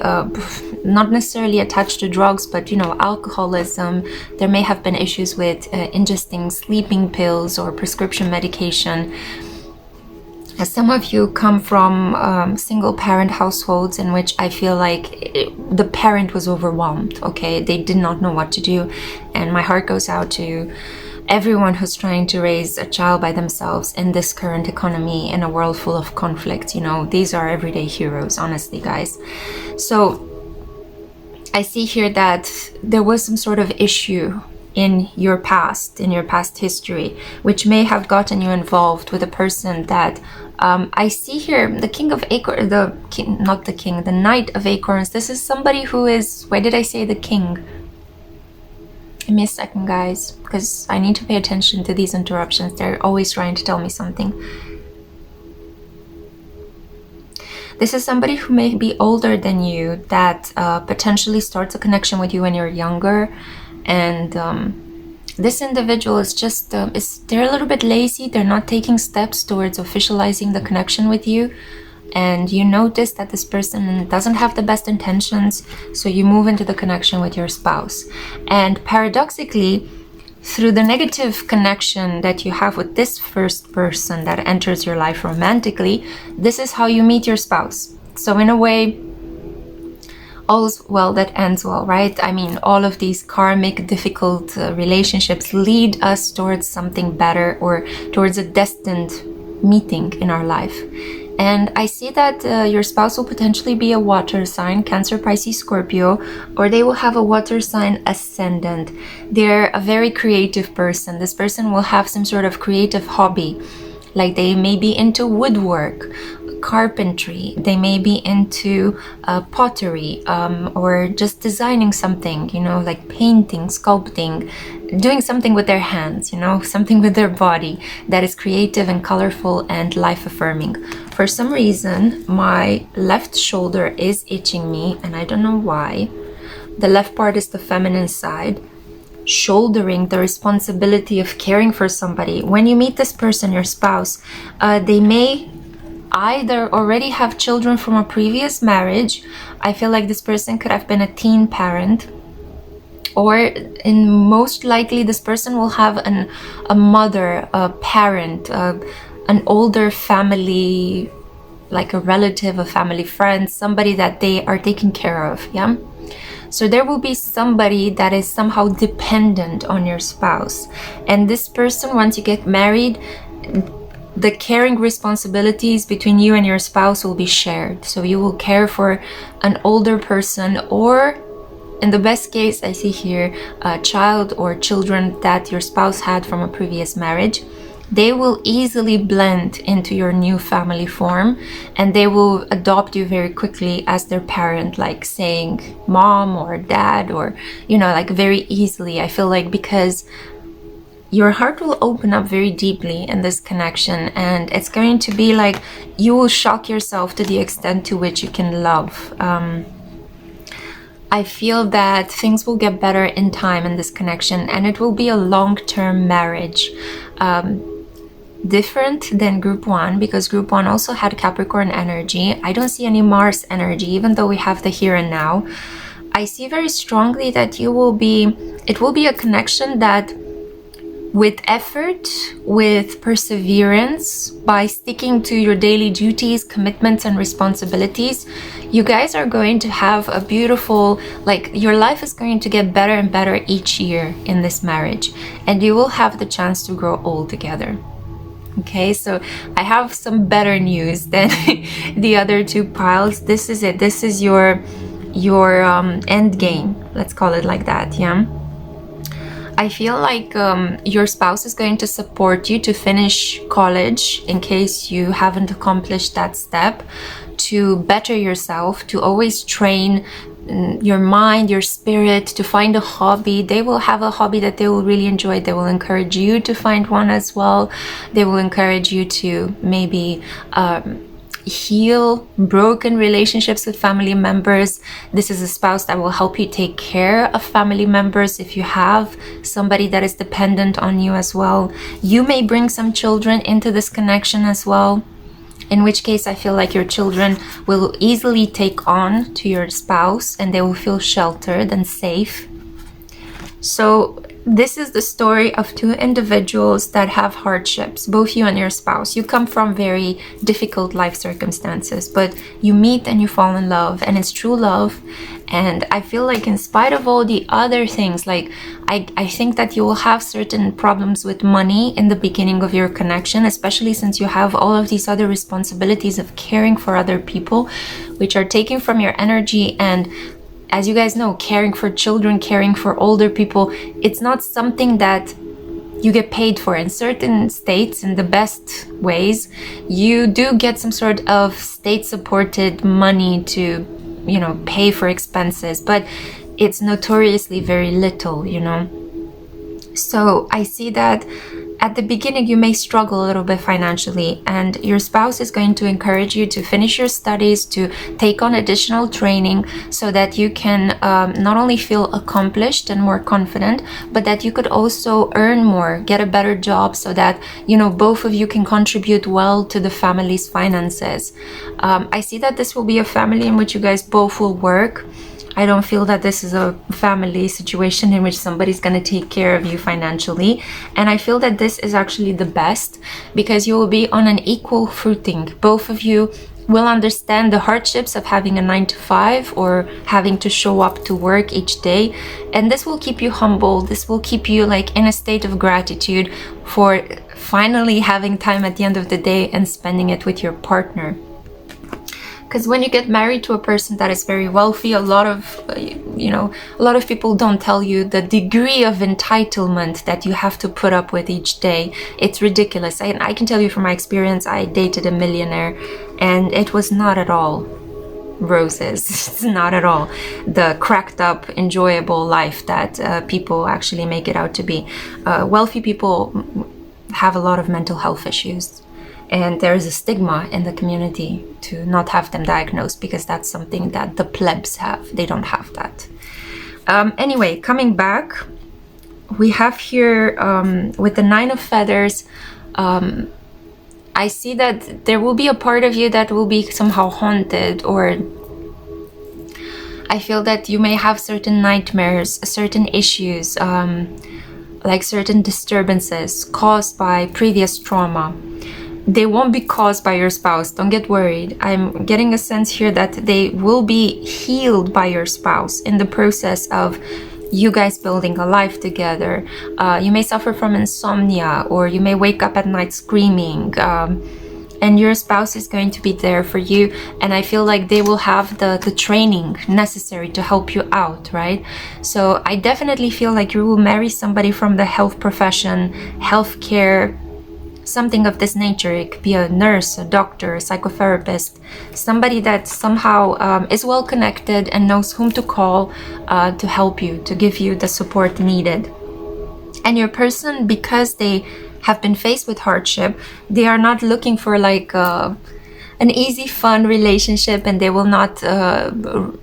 S1: not necessarily attached to drugs, but you know, alcoholism. There may have been issues with ingesting sleeping pills or prescription medication. Some of you come from single parent households in which I feel like the parent was overwhelmed, okay? They did not know what to do. And my heart goes out to everyone who's trying to raise a child by themselves in this current economy, in a world full of conflict. You know, these are everyday heroes, honestly, guys. So I see here that there was some sort of issue in your past history, which may have gotten you involved with a person that I see here, the King of Acorns, the Knight of Acorns. This is somebody who is, why did I say the King? Give me a second, guys, because I need to pay attention to these interruptions. They're always trying to tell me something. This is somebody who may be older than you that potentially starts a connection with you when you're younger. And this individual is just, they're a little bit lazy. They're not taking steps towards officializing the connection with you. And you notice that this person doesn't have the best intentions. So you move into the connection with your spouse. And paradoxically, through the negative connection that you have with this first person that enters your life romantically, this is how you meet your spouse. So in a way, all's well that ends well, right? I mean, all of these karmic, difficult relationships lead us towards something better or towards a destined meeting in our life. And I see that your spouse will potentially be a water sign, Cancer, Pisces, Scorpio, or they will have a water sign ascendant. They're a very creative person. This person will have some sort of creative hobby, like they may be into woodwork, carpentry, they may be into pottery, or just designing something, you know, like painting, sculpting, doing something with their hands, you know, something with their body that is creative and colorful and life-affirming. For some reason, my left shoulder is itching me, and I don't know why. The left part is the feminine side, shouldering the responsibility of caring for somebody. When you meet this person, your spouse, they may either already have children from a previous marriage. I feel like this person could have been a teen parent, or in most likely this person will have a mother, a parent, an older family, like a relative, a family friend, somebody that they are taking care of, yeah? So there will be somebody that is somehow dependent on your spouse. And this person, once you get married, the caring responsibilities between you and your spouse will be shared. So you will care for an older person, or in the best case, I see here, a child or children that your spouse had from a previous marriage. They will easily blend into your new family form, and they will adopt you very quickly as their parent, like saying mom or dad, or, you know, like very easily. I feel like because your heart will open up very deeply in this connection, and it's going to be like you will shock yourself to the extent to which you can love. I feel that things will get better in time in this connection, and it will be a long-term marriage. Different than group one, because group one also had Capricorn energy. I don't see any Mars energy, even though we have the here and now. I see very strongly that it will be a connection that with effort, with perseverance, by sticking to your daily duties, commitments, and responsibilities, you guys are going to have a beautiful, like, your life is going to get better and better each year in this marriage, and you will have the chance to grow old together. Okay, so I have some better news than the other two piles. This is it. This is your end game. Let's call it like that, yeah? I feel like your spouse is going to support you to finish college in case you haven't accomplished that step, to better yourself, to always train your mind, your spirit, to find a hobby. They will have a hobby that they will really enjoy. They will encourage you to find one as well. They will encourage you to maybe heal broken relationships with family members. This is a spouse that will help you take care of family members if you have somebody that is dependent on you as well. You may bring some children into this connection as well, in which case I feel like your children will easily take on to your spouse and they will feel sheltered and safe. So this is the story of two individuals that have hardships, both you and your spouse. You come from very difficult life circumstances, but you meet and you fall in love, and it's true love. And I feel like in spite of all the other things, like I think that you will have certain problems with money in the beginning of your connection, especially since you have all of these other responsibilities of caring for other people, which are taking from your energy. And as you guys know, caring for children, caring for older people, it's not something that you get paid for. In certain states, in the best ways, you do get some sort of state-supported money to, you know, pay for expenses, but it's notoriously very little, you know. So I see that at the beginning you may struggle a little bit financially, and your spouse is going to encourage you to finish your studies, to take on additional training, so that you can not only feel accomplished and more confident, but that you could also earn more, get a better job, so that, you know, both of you can contribute well to the family's finances. I see that this will be a family in which you guys both will work. I don't feel that this is a family situation in which somebody's going to take care of you financially. And I feel that this is actually the best, because you will be on an equal footing. Both of you will understand the hardships of having a 9-to-5 or having to show up to work each day. And this will keep you humble. This will keep you like in a state of gratitude for finally having time at the end of the day and spending it with your partner. Because when you get married to a person that is very wealthy, a lot of people don't tell you the degree of entitlement that you have to put up with each day. It's ridiculous. I can tell you from my experience, I dated a millionaire, and it was not at all roses. It's not at all the cracked up, enjoyable life that people actually make it out to be. Wealthy people have a lot of mental health issues. And there is a stigma in the community to not have them diagnosed, because that's something that the plebs have. They don't have that. Anyway, coming back, we have here with the 9 of Feathers, I see that there will be a part of you that will be somehow haunted, or I feel that you may have certain nightmares, certain issues, like certain disturbances caused by previous trauma. They won't be caused by your spouse. Don't get worried. I'm getting a sense here that they will be healed by your spouse in the process of you guys building a life together. You may suffer from insomnia, or you may wake up at night screaming. And your spouse is going to be there for you. And I feel like they will have the training necessary to help you out, right? So I definitely feel like you will marry somebody from the health profession, healthcare, something of this nature. It could be a nurse, a doctor, a psychotherapist, somebody that somehow is well connected and knows whom to call to help you, to give you the support needed. And your person, because they have been faced with hardship, they are not looking for like an easy, fun relationship, and they will not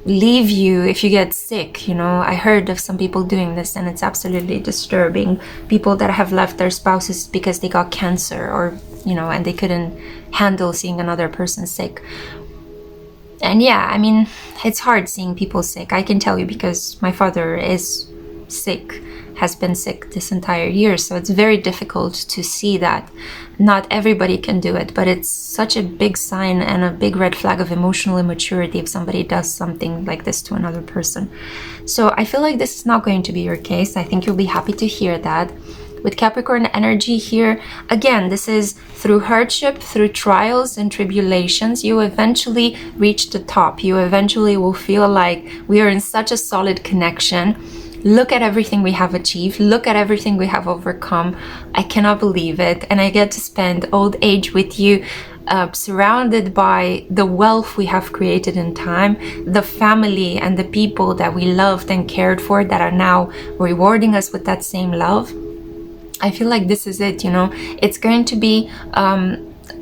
S1: leave you if you get sick. You know, I heard of some people doing this, and it's absolutely disturbing. People that have left their spouses because they got cancer, or, you know, and they couldn't handle seeing another person sick. And yeah, I mean, it's hard seeing people sick. I can tell you, because my father is sick, has been sick this entire year, so it's very difficult to see that. Not everybody can do it, but it's such a big sign and a big red flag of emotional immaturity if somebody does something like this to another person. So I feel like this is not going to be your case. I think you'll be happy to hear that. With Capricorn energy here, again, this is through hardship, through trials and tribulations, you eventually reach the top. You eventually will feel like we are in such a solid connection. Look at everything we have achieved. Look at everything we have overcome. I cannot believe it. And I get to spend old age with you, surrounded by the wealth we have created in time, the family and the people that we loved and cared for that are now rewarding us with that same love. I feel like this is it, you know. It's going to be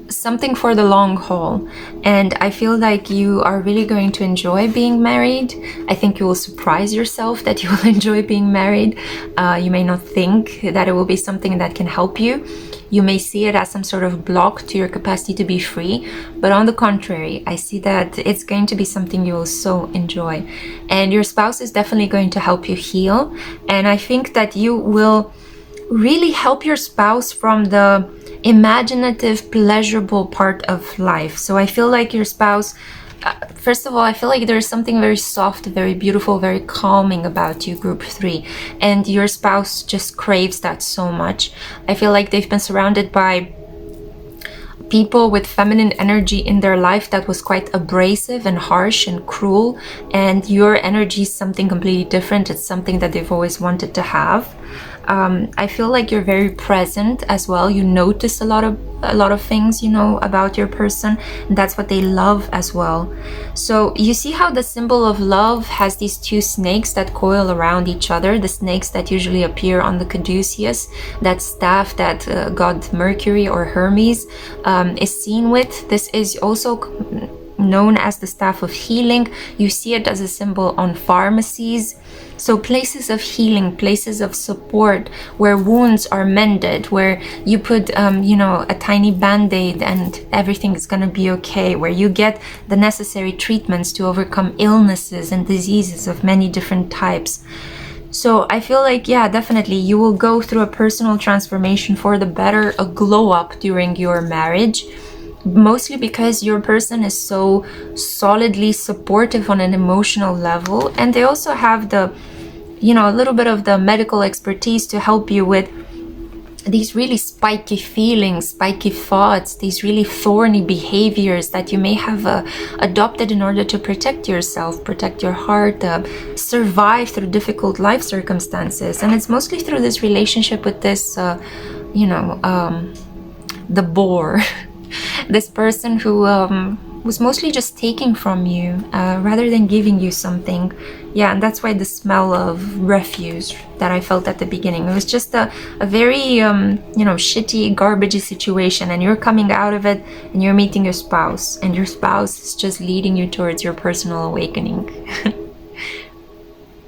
S1: something for the long haul, and I feel like you are really going to enjoy being married. I think you will surprise yourself that you will enjoy being married. You may not think that it will be something that can help you. You may see it as some sort of block to your capacity to be free, but on the contrary, I see that it's going to be something you will so enjoy, and your spouse is definitely going to help you heal. And I think that you will really help your spouse from the imaginative, pleasurable part of life. So I feel like your spouse, first of all, I feel like there's something very soft, very beautiful, very calming about you, group 3, and your spouse just craves that so much. I feel like they've been surrounded by people with feminine energy in their life that was quite abrasive and harsh and cruel, and your energy is something completely different. It's something that they've always wanted to have. I feel like you're very present as well. You notice a lot of things, you know, about your person, and that's what they love as well. So you see how the symbol of love has these two snakes that coil around each other, the snakes that usually appear on the caduceus, that staff that god Mercury or Hermes is seen with. This is also known as the staff of healing. You see it as a symbol on pharmacies. So places of healing, places of support, where wounds are mended, where you put, you know, a tiny band-aid and everything is going to be okay, where you get the necessary treatments to overcome illnesses and diseases of many different types. So I feel like, yeah, definitely you will go through a personal transformation for the better, a glow up during your marriage. Mostly because your person is so solidly supportive on an emotional level, and they also have the, you know, a little bit of the medical expertise to help you with these really spiky feelings, spiky thoughts, these really thorny behaviors that you may have adopted in order to protect yourself, protect your heart, survive through difficult life circumstances. And it's mostly through this relationship with this, you know, the boar. This person who was mostly just taking from you rather than giving you something. Yeah, and that's why the smell of refuse that I felt at the beginning. It was just a very, you know, shitty, garbagey situation, and you're coming out of it and you're meeting your spouse, and your spouse is just leading you towards your personal awakening.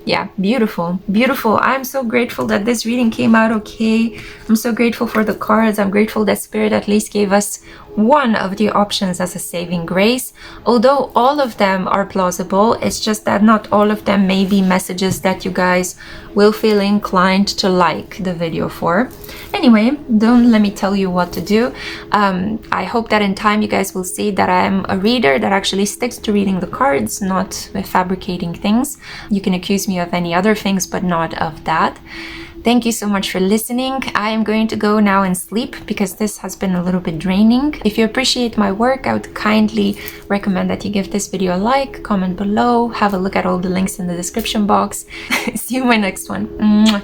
S1: Yeah, beautiful, beautiful. I'm so grateful that this reading came out okay. I'm so grateful for the cards. I'm grateful that Spirit at least gave us one of the options as a saving grace. Although all of them are plausible, it's just that not all of them may be messages that you guys will feel inclined to like the video for. Anyway, don't let me tell you what to do. I hope that in time you guys will see that I'm a reader that actually sticks to reading the cards, not fabricating things. You can accuse me of any other things, but not of that. Thank you so much for listening. I am going to go now and sleep because this has been a little bit draining. If you appreciate my work, I would kindly recommend that you give this video a like, comment below, have a look at all the links in the description box. See you in my next one. Mwah.